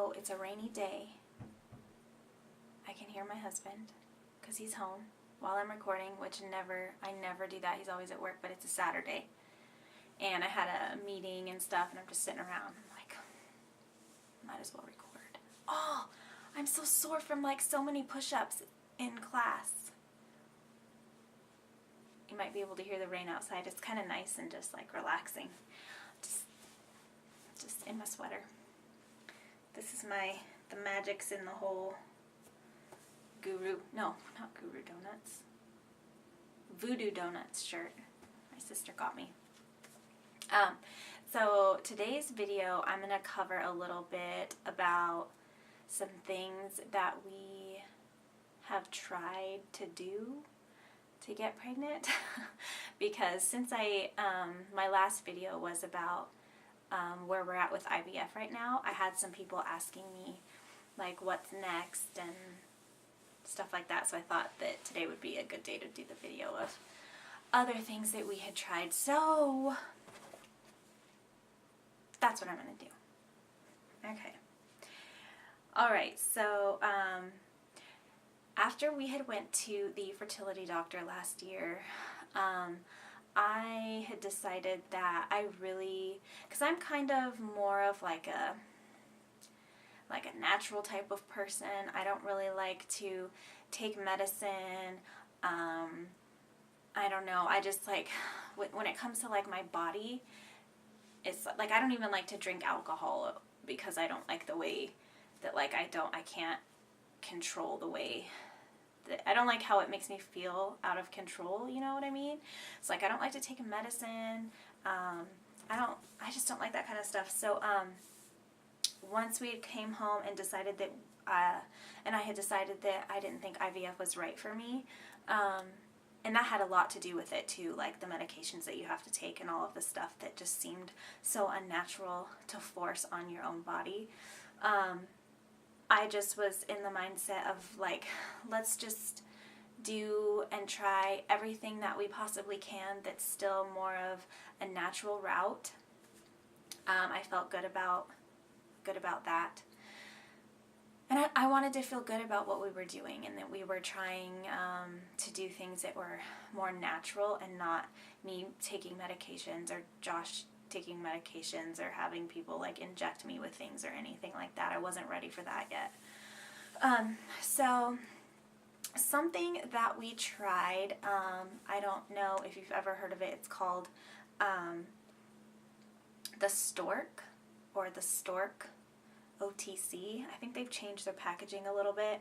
So it's a rainy day. I can hear my husband because he's home while I'm recording, which I never do that. He's always at work, but it's a Saturday. And I had a meeting and stuff, and I'm just sitting around. I'm like, might as well record. Oh, I'm so sore from like so many push-ups in class. You might be able to hear the rain outside. It's kind of nice and just like relaxing. Just in my sweater. This is the magic's in the whole Voodoo Donuts shirt my sister got me. So today's video I'm going to cover a little bit about some things that we have tried to do to get pregnant because since my last video was about where we're at with IVF right now, I had some people asking me like what's next and stuff like that, so I thought that today would be a good day to do the video of other things that we had tried. So that's what I'm going to do. Okay. Alright, so after we had went to the fertility doctor last year, I had decided that I really, because I'm kind of more of like a natural type of person. I don't really like to take medicine. I don't know. I just like, when it comes to like my body, it's like I don't even like to drink alcohol because I don't like the way that like I can't control the way that, I don't like how it makes me feel out of control, you know what I mean? It's like I don't like to take medicine. I just don't like that kind of stuff. So once we came home and decided that and I had decided that I didn't think IVF was right for me, and that had a lot to do with it too, like the medications that you have to take and all of the stuff that just seemed so unnatural to force on your own body. I just was in the mindset of like, let's just do and try everything that we possibly can that's still more of a natural route. I felt good about that. And I wanted to feel good about what we were doing and that we were trying to do things that were more natural and not me taking medications or Josh taking medications or having people like inject me with things or anything like that. I wasn't ready for that yet. So something that we tried, I don't know if you've ever heard of it. It's called the Stork or the Stork OTC. I think they've changed their packaging a little bit.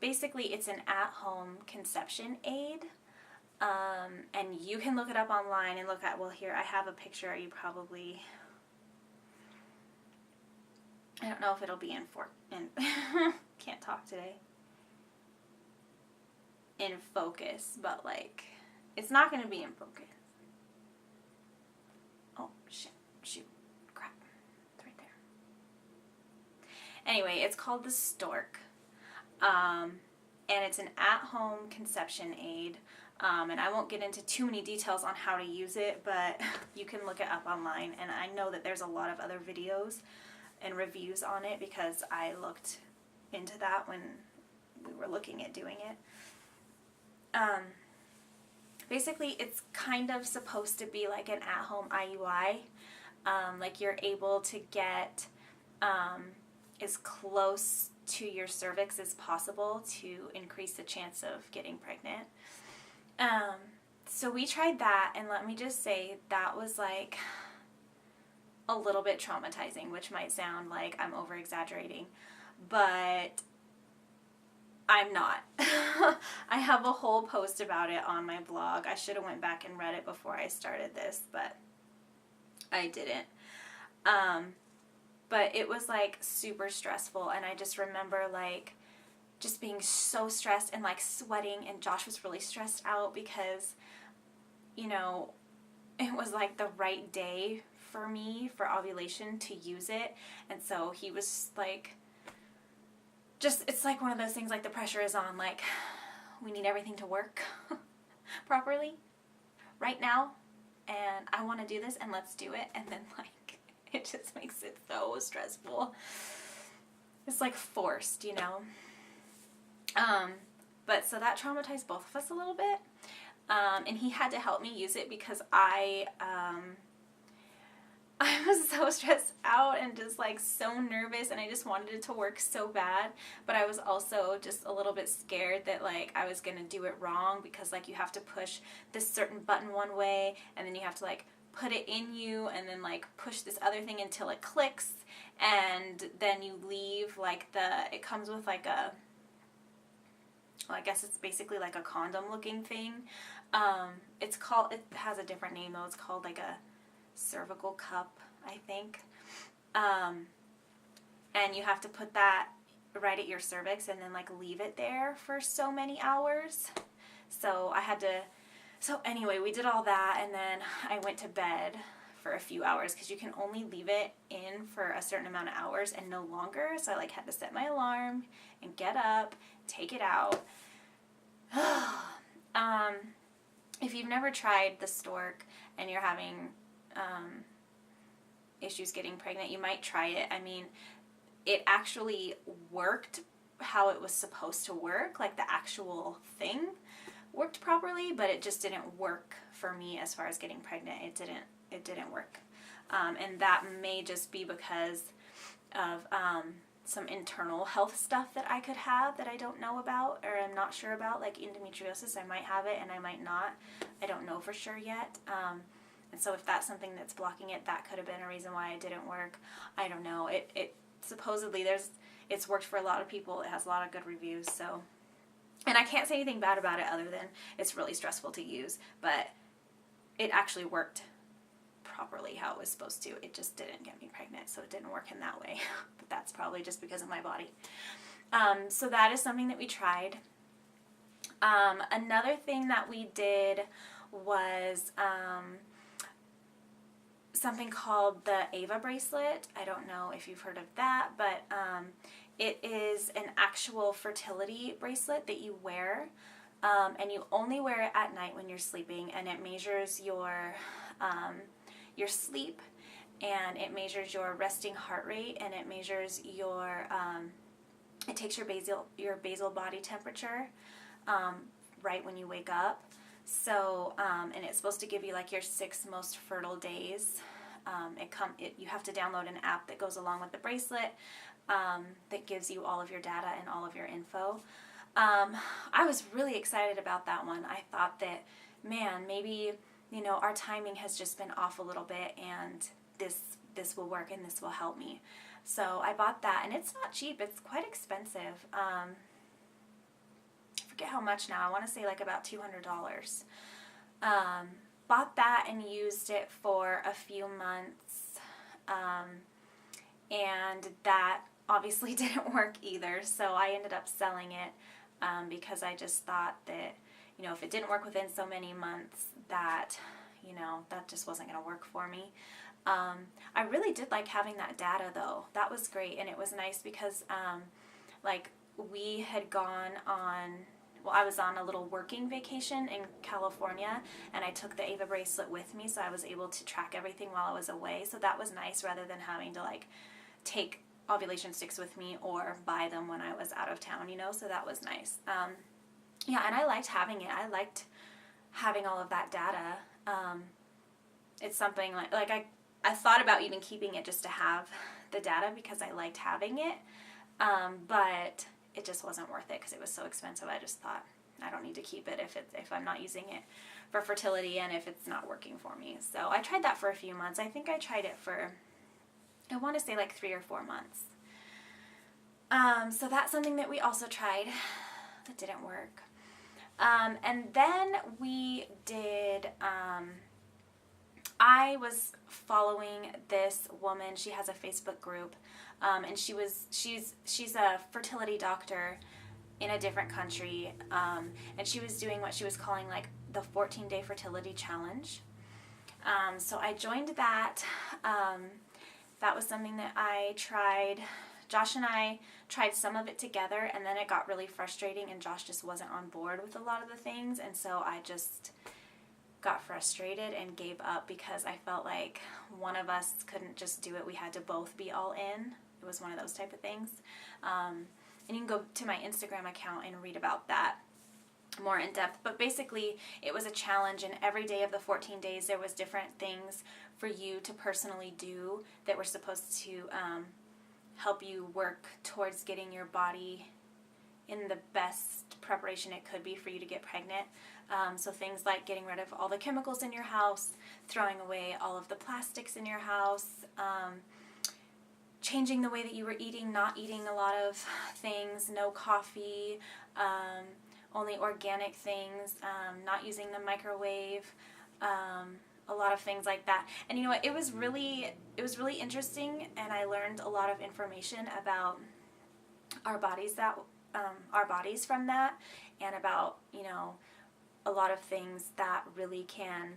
Basically, it's an at-home conception aid. And you can look it up online and look at, well, here, I have a picture. You probably, I don't know if it'll be in can't talk today, in focus, but like, it's not going to be in focus. Oh, shoot, crap, it's right there. Anyway, it's called the Stork, and it's an at-home conception aid. And I won't get into too many details on how to use it, but you can look it up online. And I know that there's a lot of other videos and reviews on it because I looked into that when we were looking at doing it. Basically, it's kind of supposed to be like an at-home IUI. Like you're able to get as close to your cervix as possible to increase the chance of getting pregnant. So we tried that, and let me just say that was like a little bit traumatizing, which might sound like I'm over-exaggerating, but I'm not. I have a whole post about it on my blog. I should have went back and read it before I started this, but I didn't. But it was like super stressful, and I just remember like just being so stressed and like sweating, and Josh was really stressed out because, you know, it was like the right day for me for ovulation to use it, and so he was like, just, it's like one of those things like the pressure is on, like we need everything to work properly right now, and I want to do this, and let's do it. And then like It just makes it so stressful. It's like forced, you know. But so that traumatized both of us a little bit. And he had to help me use it because I was so stressed out and just like so nervous, and I just wanted it to work so bad, but I was also just a little bit scared that like I was gonna do it wrong, because like you have to push this certain button one way, and then you have to like put it in you and then like push this other thing until it clicks, and then you leave like it comes with like a, well, I guess it's basically like a condom looking thing. It has a different name though. It's called like a cervical cup, I think. And you have to put that right at your cervix and then like leave it there for so many hours. So anyway, we did all that, and then I went to bed for a few hours because you can only leave it in for a certain amount of hours and no longer. So I like had to set my alarm and get up, take it out. If you've never tried the Stork and you're having issues getting pregnant, you might try it. I mean, it actually worked how it was supposed to work, like the actual thing worked properly, but it just didn't work for me as far as getting pregnant. It didn't work. And that may just be because of some internal health stuff that I could have that I don't know about or I'm not sure about, like endometriosis. I might have it and I might not. I don't know for sure yet. And so if that's something that's blocking it, that could have been a reason why it didn't work. I don't know. It supposedly it's worked for a lot of people. It has a lot of good reviews. So, and I can't say anything bad about it other than it's really stressful to use, but it actually worked properly how it was supposed to. It just didn't get me pregnant, so it didn't work in that way. But that's probably just because of my body. So that is something that we tried. Another thing that we did was something called the Ava Bracelet. I don't know if you've heard of that, but it is an actual fertility bracelet that you wear, and you only wear it at night when you're sleeping, and it measures your sleep, and it measures your resting heart rate, and it measures your it takes your basal body temperature right when you wake up. So and it's supposed to give you like your 6 most fertile days. You have to download an app that goes along with the bracelet that gives you all of your data and all of your info. I was really excited about that one. I thought that, man, maybe, you know, our timing has just been off a little bit, and this will work and this will help me. So I bought that, and it's not cheap. It's quite expensive. I forget how much now. I want to say like about $200. Bought that and used it for a few months, and that obviously didn't work either. So I ended up selling it because I just thought that, you know, if it didn't work within so many months, that, you know, that just wasn't going to work for me. I really did like having that data though. That was great, and it was nice because like we had gone on, well, I was on a little working vacation in California, and I took the Ava Bracelet with me, so I was able to track everything while I was away. So that was nice, rather than having to like take ovulation sticks with me or buy them when I was out of town, you know. So that was nice. Yeah, and I liked having it. I liked having all of that data. It's something like I thought about even keeping it just to have the data because I liked having it, but it just wasn't worth it because it was so expensive. I just thought, I don't need to keep it if I'm not using it for fertility and if it's not working for me. So I tried that for a few months. I think I tried it for, I want to say like 3 or 4 months. So that's something that we also tried that didn't work. And then we did, I was following this woman. She has a Facebook group, and she's a fertility doctor in a different country, and she was doing what she was calling like the 14-day fertility challenge. So I joined that. That was something that I tried. Josh and I tried some of it together, and then it got really frustrating, and Josh just wasn't on board with a lot of the things, and so I just got frustrated and gave up because I felt like one of us couldn't just do it. We had to both be all in. It was one of those type of things. And you can go to my Instagram account and read about that more in depth. But basically, it was a challenge, and every day of the 14 days, there was different things for you to personally do that were supposed to help you work towards getting your body in the best preparation it could be for you to get pregnant. So things like getting rid of all the chemicals in your house, throwing away all of the plastics in your house, changing the way that you were eating, not eating a lot of things, no coffee, only organic things, not using the microwave, a lot of things like that. And you know what, it was really interesting, and I learned a lot of information about our bodies from that, and about, you know, a lot of things that really can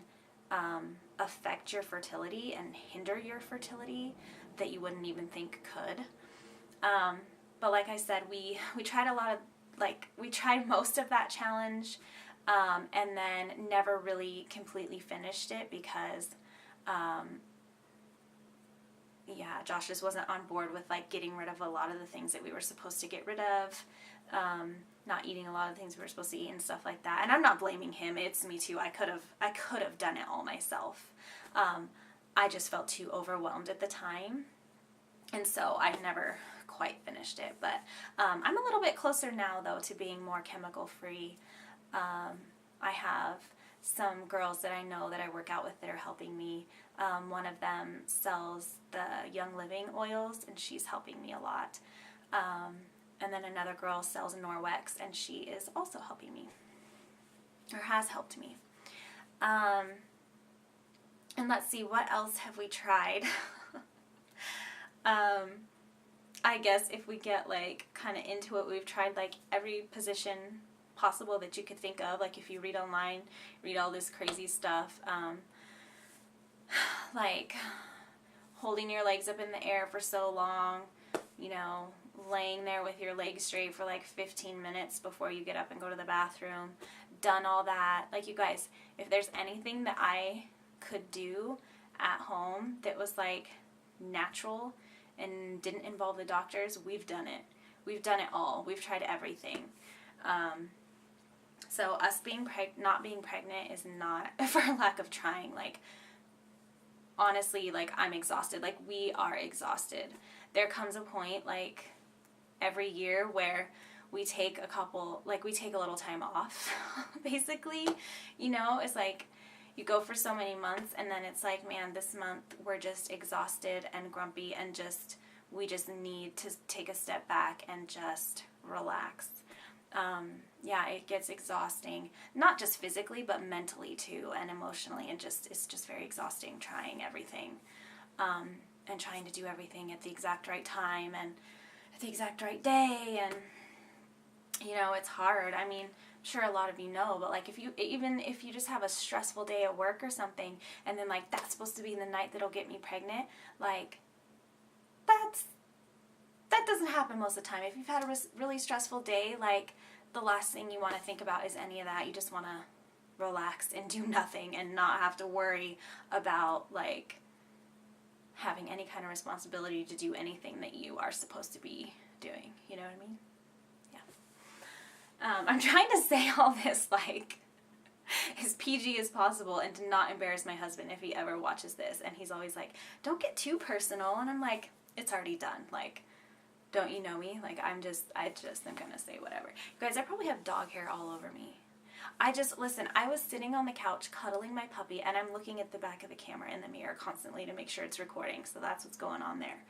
affect your fertility and hinder your fertility that you wouldn't even think could. But like I said, we tried we tried most of that challenge, and then never really completely finished it because, Josh just wasn't on board with like getting rid of a lot of the things that we were supposed to get rid of, not eating a lot of things we were supposed to eat and stuff like that. And I'm not blaming him. It's me too. I could have done it all myself. I just felt too overwhelmed at the time, and so I never quite finished it. But I'm a little bit closer now, though, to being more chemical free. I have some girls that I know that I work out with that are helping me. One of them sells the Young Living oils, and she's helping me a lot. And then another girl sells Norwex, and she is also helping me, or has helped me. And let's see, what else have we tried? I guess if we get like kind of into it, we've tried like every position possible that you could think of. Like if you read online, read all this crazy stuff, like holding your legs up in the air for so long, you know, laying there with your legs straight for like 15 minutes before you get up and go to the bathroom. Done all that. Like, you guys, if there's anything that I could do at home that was like natural and didn't involve the doctors, we've done it. We've done it all. We've tried everything. So us not being pregnant is not for lack of trying. Like, honestly, like, I'm exhausted. Like, we are exhausted. There comes a point, like, every year where we take a little time off, basically. You know, it's like, you go for so many months, and then it's like, man, this month we're just exhausted and grumpy, and we just need to take a step back and just relax. It gets exhausting, not just physically, but mentally too, and emotionally, and it's just very exhausting trying everything, and trying to do everything at the exact right time, and at the exact right day, and, you know, it's hard. I mean, I'm sure a lot of you know, but like, even if you just have a stressful day at work or something, and then like, that's supposed to be the night that'll get me pregnant, like, that doesn't happen most of the time. If you've had a really stressful day, like, the last thing you want to think about is any of that. You just want to relax and do nothing and not have to worry about, like, having any kind of responsibility to do anything that you are supposed to be doing. You know what I mean? Yeah. I'm trying to say all this, like, as PG as possible, and to not embarrass my husband if he ever watches this. And he's always like, don't get too personal. And I'm like, it's already done. Like, don't you know me? Like, I just am going to say whatever. You guys, I probably have dog hair all over me. Listen, I was sitting on the couch cuddling my puppy, and I'm looking at the back of the camera in the mirror constantly to make sure it's recording, so that's what's going on there.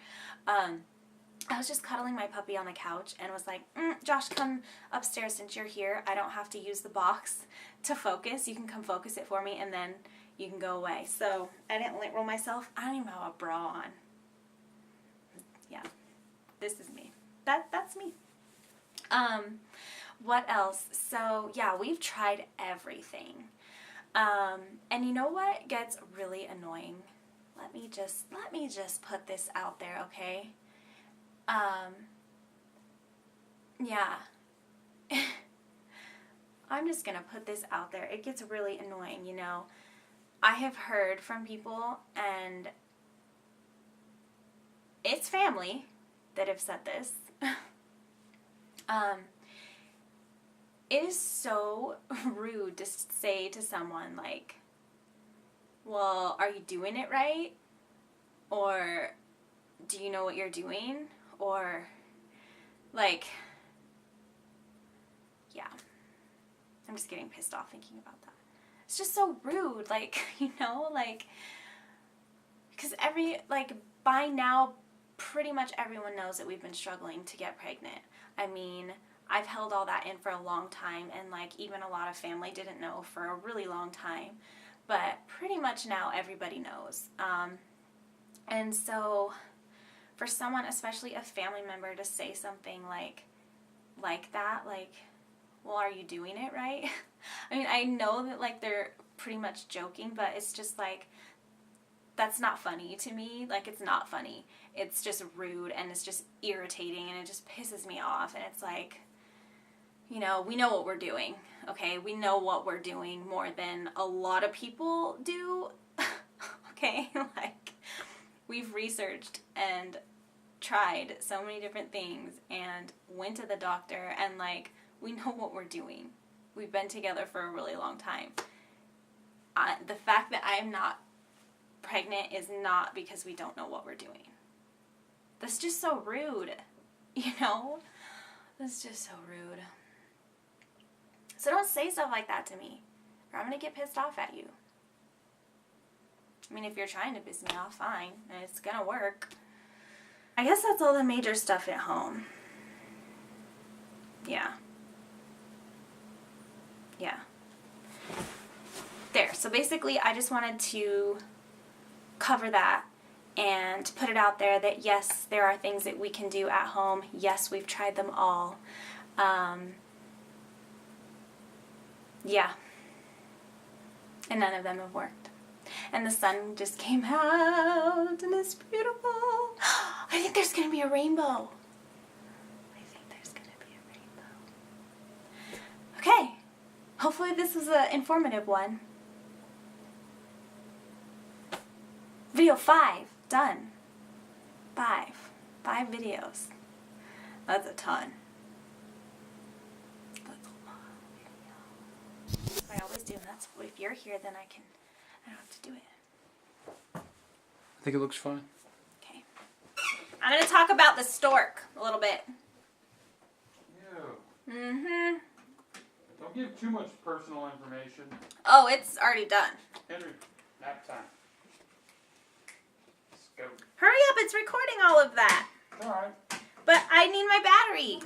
I was just cuddling my puppy on the couch and was like, Josh, come upstairs since you're here. I don't have to use the box to focus. You can come focus it for me, and then you can go away. So I didn't lint roll myself. I don't even have a bra on. Yeah. This is me. That's me. What else? So, yeah, we've tried everything. And you know what gets really annoying? Let me just put this out there, okay? Yeah. I'm just gonna put this out there. It gets really annoying, you know. I have heard from people, and it's family that have said this. It is so rude to say to someone, like, well, are you doing it right? Or do you know what you're doing? Or, like, yeah. I'm just getting pissed off thinking about that. It's just so rude, like, you know, like, because by now, pretty much everyone knows that we've been struggling to get pregnant. I mean, I've held all that in for a long time, and, like, even a lot of family didn't know for a really long time. But pretty much now everybody knows. And so for someone, especially a family member, to say something like that, like, well, are you doing it right? I mean, I know that, like, they're pretty much joking, but it's just, like, that's not funny to me. Like, it's not funny. It's just rude, and it's just irritating, and it just pisses me off. And it's like, you know, we know what we're doing, okay? We know what we're doing more than a lot of people do, okay? Like, we've researched and tried so many different things and went to the doctor, and, like, we know what we're doing. We've been together for a really long time. The fact that I'm not pregnant is not because we don't know what we're doing. That's just so rude, you know? That's just so rude. So don't say stuff like that to me, or I'm going to get pissed off at you. I mean, if you're trying to piss me off, fine. It's going to work. I guess that's all the major stuff at home. Yeah. Yeah. There. So basically, I just wanted to cover that and put it out there that, yes, there are things that we can do at home. Yes, we've tried them all. Yeah. And none of them have worked. And the sun just came out, and it's beautiful. I think there's going to be a rainbow. Okay. Hopefully this was an informative one. Video 5. Done. 5. 5 videos. That's a ton. That's a lot of videos. I always do. That's if you're here, then I don't have to do it. I think it looks fine. Okay. I'm going to talk about the stork a little bit. Ew. Mm-hmm. Don't give too much personal information. Oh, it's already done. Henry, nap time. Let's go. Hurry up, it's recording all of that. All right. But I need my battery.